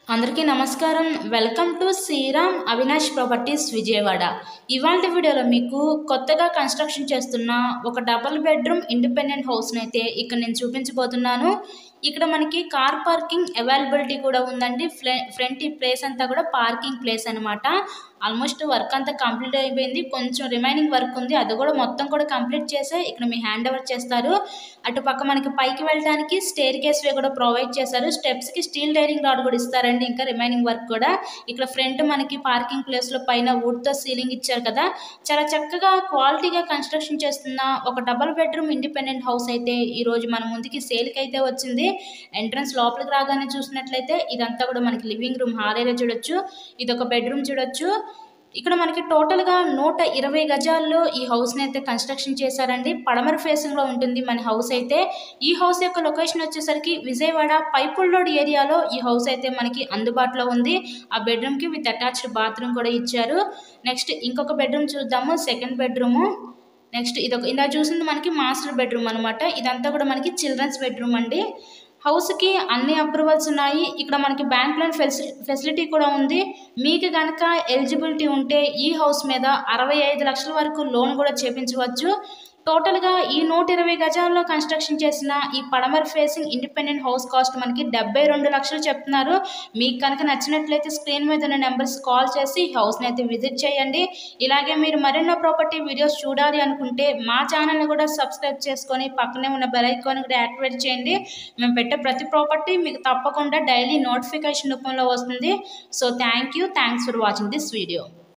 అందరికీ నమస్కారం. Welcome to Shriram Avinash properties Vijayawada. ఇవాల్టి వీడియోలో మీకు కొత్తగా కన్స్ట్రక్షన్ చేస్తున్న ఒక డబుల్ బెడ్రూమ్ ఇండిపెండెంట్ హౌస్‌నైతే ఇక్కడ నేను చూపించబోతున్నాను. ఇక్కడ మనకి కార్ పార్కింగ్ అవైలబిలిటీ కూడా ఉందండి. ఫ్రంట్ ఈ ప్లేస్ అంతా కూడా పార్కింగ్ ప్లేస్ అనమాట. ఆల్మోస్ట్ వర్క్ అంతా కంప్లీట్ అయిపోయింది. కొంచెం రిమైనింగ్ వర్క్ ఉంది. అది కూడా మొత్తం కూడా కంప్లీట్ చేసే ఇక్కడ మీ హ్యాండ్ ఓవర్ చేస్తారు. అటు పక్క మనకి పైకి వెళ్ళడానికి స్టేర్ కేస్ వే కూడా ప్రొవైడ్ చేశారు. స్టెప్స్‌కి స్టీల్ డైరింగ్ రాడ్ కూడా ఇస్తారండి. ఇంకా రిమైనింగ్ వర్క్ కూడా ఇక్కడ ఫ్రంట్ మనకి పార్కింగ్ ప్లేస్‌లో పైన వుడ్‌తో సీలింగ్ ఇచ్చారు కదా. చాలా చక్కగా క్వాలిటీగా కన్స్ట్రక్షన్ చేస్తున్న ఒక డబుల్ బెడ్రూమ్ ఇండిపెండెంట్ హౌస్ అయితే ఈరోజు మన ముందుకి సేల్‌కి అయితే వచ్చింది. ఎంట్రన్స్ లోపలికి రాగానే చూసినట్లయితే ఇదంతా కూడా మనకి లివింగ్ రూమ్ హాల్ ఏరియా చూడొచ్చు. ఇదొక బెడ్రూమ్ చూడొచ్చు. ఇక్కడ మనకి టోటల్‌గా 120 గజాల్లో ఈ హౌస్‌ని అయితే కన్స్ట్రక్షన్ చేశారండి. పడమర ఫేసింగ్‌లో ఉంటుంది మన హౌస్ అయితే. ఈ హౌస్ యొక్క లొకేషన్ వచ్చేసరికి విజయవాడ పైపుల్ రోడ్ ఏరియాలో ఈ హౌస్ అయితే మనకి అందుబాటులో ఉంది. ఆ బెడ్రూమ్‌కి విత్ అటాచ్డ్ బాత్రూమ్ కూడా ఇచ్చారు. నెక్స్ట్ ఇంకొక బెడ్రూమ్ చూద్దాము. Second bedroom. నెక్స్ట్ ఇదొక ఇందాక చూసింది మనకి మాస్టర్ బెడ్రూమ్ అనమాట. ఇదంతా కూడా మనకి చిల్డ్రన్స్ బెడ్రూమ్ అండి. హౌస్‌కి అన్ని అప్రూవల్స్ ఉన్నాయి. ఇక్కడ మనకి బ్యాంక్ లోన్ ఫెసిలిటీ కూడా ఉంది. మీకు గనక ఎలిజిబిలిటీ ఉంటే ఈ హౌస్ మీద 65 లక్షల వరకు లోన్ కూడా చేపించవచ్చు. టోటల్‌గా ఈ 120 గజాల్లో కన్స్ట్రక్షన్ చేసిన ఈ పడమర ఫేసింగ్ ఇండిపెండెంట్ హౌస్ కాస్ట్ మనకి 72 లక్షలు చెప్తున్నారు. మీకు కనుక నచ్చినట్లయితే స్క్రీన్ మీద ఉన్న నెంబర్స్ కాల్ చేసి ఈ హౌస్‌ని అయితే విజిట్ చేయండి. ఇలాగే మీరు మరెన్నో ప్రాపర్టీ వీడియోస్ చూడాలి అనుకుంటే మా ఛానల్‌ని కూడా సబ్స్క్రైబ్ చేసుకొని పక్కనే ఉన్న బెల్ ఐకాన్ కూడా యాక్టివేట్ చేయండి. మేము పెట్టే ప్రతి ప్రాపర్టీ మీకు తప్పకుండా డైలీ నోటిఫికేషన్ రూపంలో వస్తుంది. So thanks for watching this video.